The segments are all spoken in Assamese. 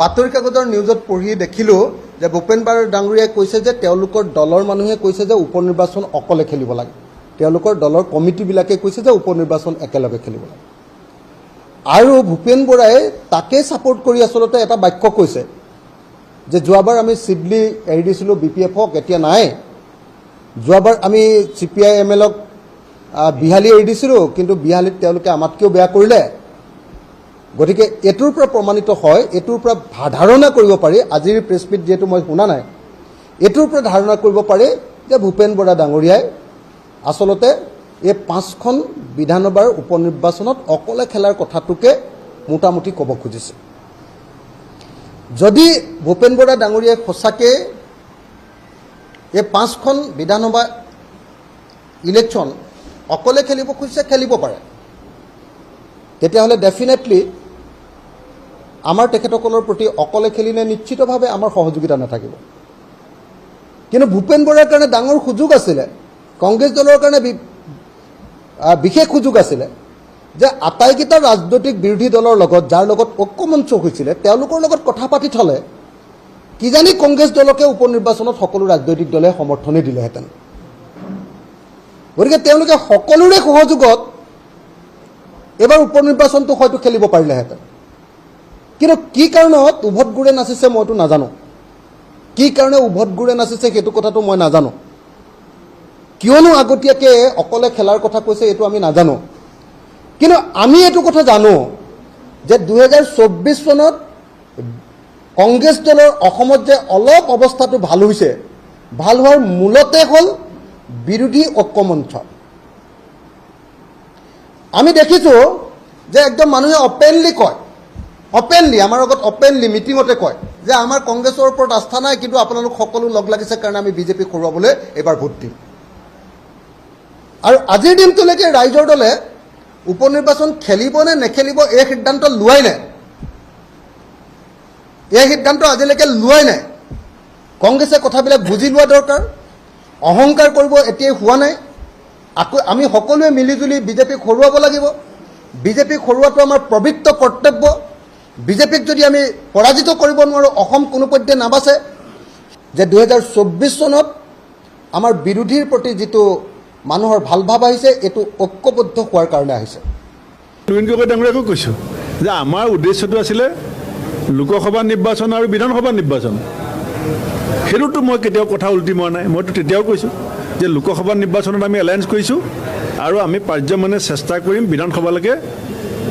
বাতৰি কাকতৰ নিউজত পঢ়ি দেখিলোঁ যে ভূপেন বৰা ডাঙৰীয়াই কৈছে যে তেওঁলোকৰ দলৰ মানুহে কৈছে যে উপ নিৰ্বাচন অকলে খেলিব লাগে। তেওঁলোকৰ দলৰ কমিটিবিলাকে কৈছে যে উপ নিৰ্বাচন একেলগে খেলিব লাগে। আৰু ভূপেন বৰাই তাকে ছাপোৰ্ট কৰি আচলতে এটা বাক্য কৈছে যে যোৱাবাৰ আমি চিডলি এৰি দিছিলোঁ BPFক, এতিয়া নাই। যোৱাবাৰ আমি CPI-MLক বিহালী এৰি দিছিলোঁ, কিন্তু বিহালীত তেওঁলোকে আমাতকৈও বেয়া কৰিলে। গতিকে এইটোৰ পৰা প্ৰমাণিত হয়, এইটোৰ পৰা ধাৰণা কৰিব পাৰি, আজিৰ প্ৰেছ মিট যিহেতু মই শুনা নাই, এইটোৰ পৰা ধাৰণা কৰিব পাৰি যে ভূপেন বৰা ডাঙৰীয়াই আচলতে এই 5খন বিধানসভাৰ উপ নিৰ্বাচনত অকলে খেলাৰ কথাটোকে মোটামুটি ক'ব খুজিছে। যদি ভূপেন বৰা ডাঙৰীয়াই সঁচাকৈ এই 5খন বিধানসভা ইলেকশ্যন অকলে খেলিব খুজিছে, খেলিব পাৰে, তেতিয়াহ'লে ডেফিনেটলি আমাৰ তেখেতসকলৰ প্ৰতি অকলে খেলিলে নিশ্চিতভাৱে আমাৰ সহযোগিতা নাথাকিব। কিন্তু ভূপেন বৰাৰ কাৰণে ডাঙৰ সুযোগ আছিলে, কংগ্ৰেছ দলৰ কাৰণে বিশেষ সুযোগ আছিলে যে আটাইকেইটা ৰাজনৈতিক বিৰোধী দলৰ লগত, যাৰ লগত ঐক্যমঞ্চ হৈছিলে, তেওঁলোকৰ লগত কথা পাতি থ'লে কিজানি কংগ্ৰেছ দলকে উপ নিৰ্বাচনত সকলো ৰাজনৈতিক দলে সমৰ্থনে দিলেহেঁতেন। গতিকে তেওঁলোকে সকলোৰে সহযোগত এইবাৰ উপ নিৰ্বাচনটো হয়তো খেলিব পাৰিলেহেঁতেন। কিন্তু কি কাৰণত উভত গুৰে নাচিছে মইতো নাজানো, কি কাৰণে উভত গুৰে নাচিছে সেইটো কথাটো মই নাজানো। কিয়নো আগতীয়াকৈ অকলে খেলাৰ কথা কৈছে এইটো আমি নাজানো। কিন্তু আমি এইটো কথা জানো যে 2024 চনত কংগ্ৰেছ দলৰ অসমত যে অলপ অৱস্থাটো ভাল হৈছে, ভাল হোৱাৰ মূলতে হ'ল বিৰোধী ঐক্যমঞ্চ। আমি দেখিছোঁ যে একদম মানুহে অপেনলি কয়, আমাৰ আগত অপেনলি মিটিঙতে কয় যে আমাৰ কংগ্ৰেছৰ ওপৰত আস্থা নাই, কিন্তু আপোনালোক সকলো লগ লাগিছে কাৰণে আমি বিজেপিক হৰুৱাবলৈ এইবাৰ ভোট দিম। আৰু আজিৰ দিনটোলৈকে ৰাইজৰ দলে উপ নিৰ্বাচন খেলিব নে নেখেলিব এই সিদ্ধান্ত লোৱাই নাই, এই সিদ্ধান্ত আজিলৈকে লোৱাই নাই। কংগ্ৰেছে কথাবিলাক বুজি লোৱা দৰকাৰ, অহংকাৰ কৰিব এতিয়াই হোৱা নাই। আকৌ আমি সকলোৱে মিলিজুলি বিজেপিক হৰুৱাব লাগিব। বিজেপিক হৰুৱাটো আমাৰ পবিত্ৰ কৰ্তব্য। বিজেপিক যদি আমি পৰাজিত কৰিব নোৱাৰোঁ, অসম কোনোপধ্যে নাবাচে। যে 2024 চনত আমাৰ বিৰোধীৰ প্ৰতি যিটো মানুহৰ ভাল ভাৱ আহিছে, এইটো ঐক্যবদ্ধ হোৱাৰ কাৰণে আহিছে। নবীন গগৈ ডাঙৰীয়াকো কৈছোঁ যে আমাৰ উদ্দেশ্যটো আছিলে লোকসভা নিৰ্বাচন আৰু বিধানসভা নিৰ্বাচন। সেইটোতো মই কেতিয়াও কথা উল্টি মৰা নাই। মইতো তেতিয়াও কৈছোঁ যে লোকসভা নিৰ্বাচনত আমি এলায়েন্স কৰিছোঁ আৰু আমি পাৰ্যমানে চেষ্টা কৰিম বিধানসভালৈকে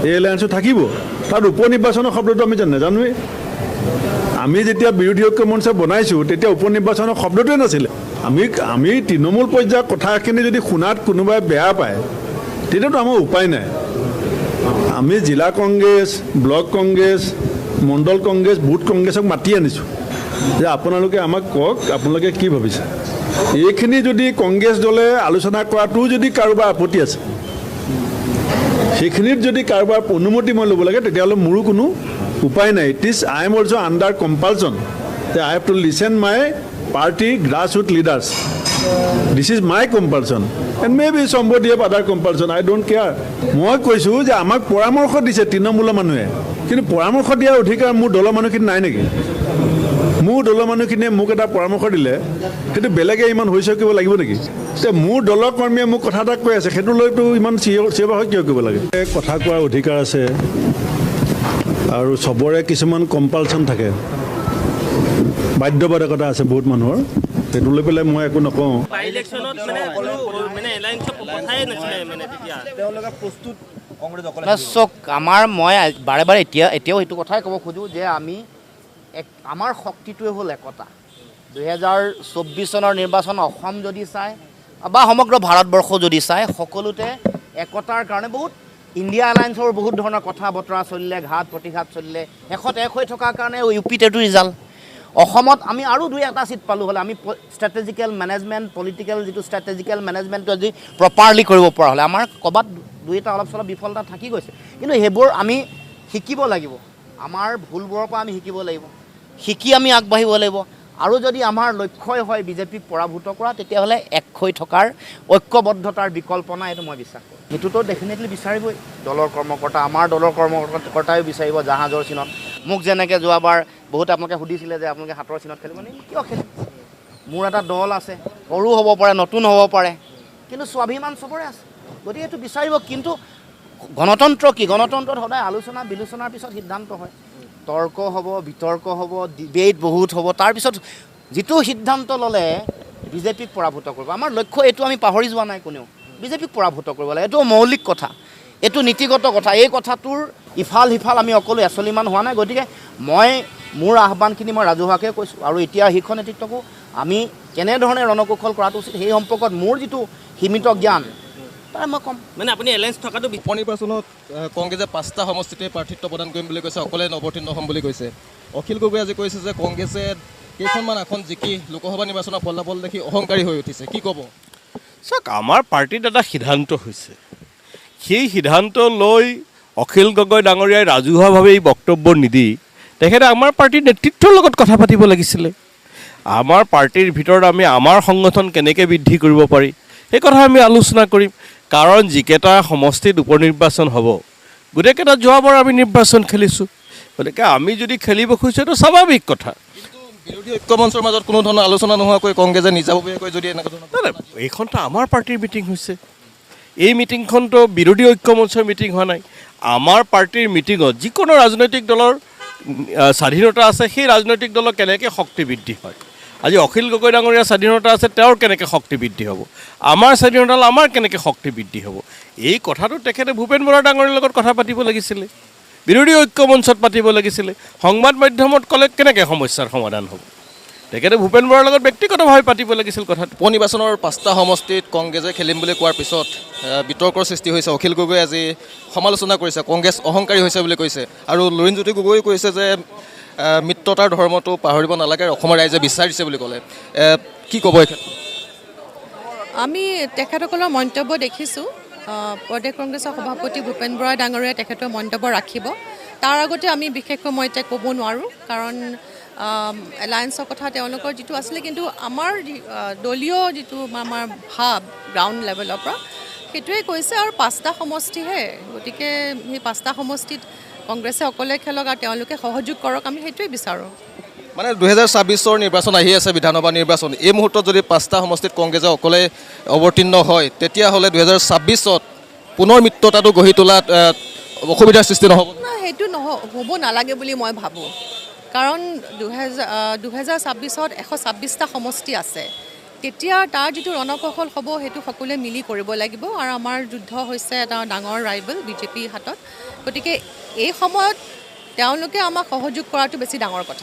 এই এলায়েন্সো থাকিব। তাত উপ নিৰ্বাচনৰ শব্দটো আমি নাজানোৱেই। আমি যেতিয়া বিৰোধী ঐক্য মঞ্চ বনাইছোঁ তেতিয়া উপ নিৰ্বাচনৰ শব্দটোৱে নাছিলে। আমি তৃণমূল পৰ্যায়ৰ কথাখিনি যদি শুনাত কোনোবাই বেয়া পায় তেতিয়াতো আমাৰ উপায় নাই। আমি জিলা কংগ্ৰেছ, ব্লক কংগ্ৰেছ, মণ্ডল কংগ্ৰেছ, বুথ কংগ্ৰেছক মাতি আনিছোঁ যে আপোনালোকে আমাক কওক আপোনালোকে কি ভাবিছে। এইখিনি যদি কংগ্ৰেছ দলে আলোচনা কৰাটো যদি কাৰোবাৰ আপত্তি আছে, সেইখিনিত যদি কাৰোবাৰ অনুমতি মই ল'ব লাগে, তেতিয়াহ'লে মোৰো কোনো উপায় নাই। I am also' under compulsion যে I have to listen my party grassroots leaders. This is my compulsion and maybe somebody have other compulsion, I don't care. মই কৈছোঁ যে আমাক পৰামৰ্শ দিছে তৃণমূলৰ মানুহে, কিন্তু পৰামৰ্শ দিয়াৰ অধিকাৰ মোৰ দলৰ মানুহখিনি নাই নেকি? মোৰ দলৰ মানুহখিনিয়ে মোক এটা পৰামৰ্শ দিলে সেইটো বেলেগে ইমান হৈছে কৰিব লাগিব নেকি? যে মোৰ দলৰ কৰ্মীয়ে মোক কথা এটা কৈ আছে, সেইটো লৈতো ইমান চিঞৰ বাখৰ কিয় কৰিব লাগে? কথা কোৱাৰ অধিকাৰ আছে আৰু চবৰে কিছুমান কম্পালচন থাকে, বাধ্যবাধকতা আছে বহুত মানুহৰ, সেইটো লৈ পেলাই মই একো নকওঁ। চক মই বাৰে বাৰে এতিয়াও সেইটো কথাই ক'ব খোজোঁ যে আমাৰ শক্তিটোৱে হ'ল একতা। 2024 চনৰ নিৰ্বাচন অসম যদি চায় বা সমগ্ৰ ভাৰতবৰ্ষ যদি চায়, সকলোতে একতাৰ কাৰণে বহুত ইণ্ডিয়া এলায়েন্সৰ বহুত ধৰণৰ কথা বতৰা চলিলে, ঘাট প্ৰতিঘাত চলিলে, শেষত এক হৈ থকাৰ কাৰণে UPত এইটো ৰিজাল্ট। অসমত আমি আৰু 2-এটা ছিট পালোঁ হ'লে আমি ষ্ট্ৰেটেজিকেল মেনেজমেণ্ট, পলিটিকেল যিটো ষ্ট্ৰেটেজিকেল মেনেজমেণ্টটো যদি প্ৰপাৰলি কৰিব পৰা হ'লে, আমাৰ ক'ৰবাত 2-এটা অলপ চলপ বিফলতা থাকি গৈছে। কিন্তু সেইবোৰ আমি শিকিব লাগিব, আমাৰ ভুলবোৰৰ পৰা আমি শিকিব লাগিব, শিকি আমি আগবাঢ়িব লাগিব। আৰু যদি আমাৰ লক্ষ্যই হয় বিজেপিক পৰাভূত কৰা তেতিয়াহ'লে এক হৈ থকাৰ ঐক্যবদ্ধতাৰ বিকল্প নাই, এইটো মই বিশ্বাস কৰোঁ। সেইটোতো ডেফিনেটলি বিচাৰিবই দলৰ কৰ্মকৰ্তা, আমাৰ দলৰ কৰ্মকৰ্তাইও বিচাৰিব জাহাজৰ চিনত। মোক যেনেকৈ যোৱাবাৰ বহুতে আপোনালোকে সুধিছিলে যে আপোনালোকে হাতৰ চিনত খেলিব নে? কিয় খেলিম? মোৰ এটা দল আছে, সৰু হ'ব পাৰে, নতুন হ'ব পাৰে, কিন্তু স্বাভিমান চবৰে আছে, গতিকে এইটো বিচাৰিব। কিন্তু গণতন্ত্ৰ কি? গণতন্ত্ৰত সদায় আলোচনা বিলোচনাৰ পিছত সিদ্ধান্ত হয়, তৰ্ক হ'ব, বিতৰ্ক হ'ব, ডিবেট বহুত হ'ব, তাৰপিছত যিটো সিদ্ধান্ত ল'লে বিজেপিক পৰাভূত কৰিব। আমাৰ লক্ষ্য এইটো আমি পাহৰি যোৱা নাই কোনেও, বিজেপিক পৰাভূত কৰিব লাগে। এইটো মৌলিক কথা, এইটো নীতিগত কথা। এই কথাটোৰ ইফাল সিফাল আমি অকলো এচলিমান হোৱা নাই। গতিকে মই মোৰ আহ্বানখিনি মই ৰাজহুৱাকৈ কৈছোঁ, আৰু এতিয়া শীৰ্ষ নেতৃত্বকো আমি কেনেধৰণে ৰণকৌশল কৰাটো উচিত সেই সম্পৰ্কত মোৰ যিটো সীমিত জ্ঞান তাৰ মই ক'ম। মানে আপুনি এলায়েন্স থকাটো উপনিৰ্বাচনত কংগ্ৰেছে 5টা সমষ্টিতে প্ৰাৰ্থিত্ব প্ৰদান কৰিম বুলি কৈছে, অকলে অৱতীৰ্ণ হ'ম বুলি কৈছে। অখিল গগৈয়ে আজি কৈছে যে কংগ্ৰেছে কেইখনমান আসন জিকি লোকসভা নিৰ্বাচনৰ ফলাফল দেখি অহংকাৰী হৈ উঠিছে, কি ক'ব? চাওক, আমাৰ পাৰ্টিত এটা সিদ্ধান্ত হৈছে, সেই সিদ্ধান্ত লৈ অখিল গগৈ ডাঙৰীয়াই ৰাজহুৱাভাৱে এই বক্তব্য নিদি তেখেতে আমাৰ পাৰ্টিৰ নেতৃত্বৰ লগত কথা পাতিব লাগিছিলে। আমাৰ পাৰ্টিৰ ভিতৰত আমি আমাৰ সংগঠন কেনেকৈ বৃদ্ধি কৰিব পাৰি সেই কথা আমি আলোচনা কৰিম। কাৰণ যিকেইটা সমষ্টিত উপ নিৰ্বাচন হ'ব, গোটেইকেইটা যোৱাবাৰ আমি নিৰ্বাচন খেলিছোঁ, গতিকে আমি যদি খেলিব খুজিছোঁ এইটো স্বাভাৱিক কথা। বিৰোধী ঐক্য মঞ্চৰ মাজত কোনো ধৰণৰ আলোচনা নোহোৱাকৈ কংগ্ৰেছে নিজাববীয়াকৈ যদি এনেকুৱা ধৰণৰ এইখনতো আমাৰ পাৰ্টিৰ মিটিং হৈছে, এই মিটিংখনতো বিৰোধী ঐক্য মঞ্চৰ মিটিং হোৱা নাই। আমাৰ পাৰ্টিৰ মিটিঙত যিকোনো ৰাজনৈতিক দলৰ স্বাধীনতা আছে, সেই ৰাজনৈতিক দলৰ কেনেকৈ শক্তি বৃদ্ধি হয়। আজি অখিল গগৈ ডাঙৰীয়াৰ স্বাধীনতা আছে, তেওঁৰ কেনেকৈ শক্তি বৃদ্ধি হ'ব, আমাৰ স্বাধীনতা হ'লে আমাৰ কেনেকৈ শক্তি বৃদ্ধি হ'ব, এই কথাটো তেখেতে ভূপেন বৰা ডাঙৰীয়াৰ লগত কথা পাতিব লাগিছিলে, বিৰোধী ঐক্য মঞ্চত পাতিব লাগিছিলে। সংবাদ মাধ্যমত ক'লে কেনেকৈ সমস্যাৰ সমাধান হ'ব? তেখেতে ভূপেন বৰাৰ লগত ব্যক্তিগতভাৱে পাতিব লাগিছিল কথাটো। উপনিৰ্বাচনৰ 5টা সমষ্টিত কংগ্ৰেছে খেলিম বুলি কোৱাৰ পিছত বিতৰ্কৰ সৃষ্টি হৈছে। অখিল গগৈয়ে আজি সমালোচনা কৰিছে, কংগ্ৰেছ অহংকাৰী হৈছে বুলি কৈছে, আৰু লুৰিণজ্যোতি গগৈ কৈছে যে মিত্ৰতাৰ ধৰ্মটো পাহৰিব নালাগে, অসমৰ ৰাইজে বিচাৰিছে বুলি ক'লে। কি ক'ব এই ক্ষেত্ৰত? আমি তেখেতসকলৰ মন্তব্য দেখিছোঁ। প্ৰদেশ কংগ্ৰেছৰ সভাপতি ভূপেন বৰা ডাঙৰীয়াই তেখেতৰ মন্তব্য ৰাখিব। তাৰ আগতে আমি বিশেষকৈ মই এতিয়া ক'ব নোৱাৰোঁ, কাৰণ এলায়েন্সৰ কথা তেওঁলোকৰ যিটো আছিলে, কিন্তু আমাৰ দলীয় যিটো আমাৰ ভাৱ গ্ৰাউণ্ড লেভেলৰ পৰা সেইটোৱে কৈছে। আৰু 5টা সমষ্টিহে, গতিকে সেই 5টা সমষ্টিত কংগ্ৰেছে অকলে খেলক আৰু তেওঁলোকে সহযোগ কৰক, আমি সেইটোৱে বিচাৰোঁ। মানে 2026ৰ নিৰ্বাচন আহি আছে, বিধানসভা নিৰ্বাচন। এই মুহূৰ্তত যদি 5টা সমষ্টিত কংগ্ৰেছে অকলে অৱতীৰ্ণ হয়, তেতিয়াহ'লে 2026ত পুনৰ মিত্ৰতাটো গঢ়ি তোলাত অসুবিধাৰ সৃষ্টি নহ'ব? নাই, সেইটো হ'ব নালাগে বুলি মই ভাবোঁ। কাৰণ 2026ত 126টা সমষ্টি আছে, তেতিয়া তাৰ যিটো ৰণকৌশল হ'ব সেইটো সকলোৱে মিলি কৰিব লাগিব। আৰু আমাৰ যুদ্ধ হৈছে এটা ডাঙৰ ৰাইভেল বিজেপিৰ হাতত, গতিকে এই সময়ত তেওঁলোকে আমাক সহযোগ কৰাটো বেছি ডাঙৰ কথা।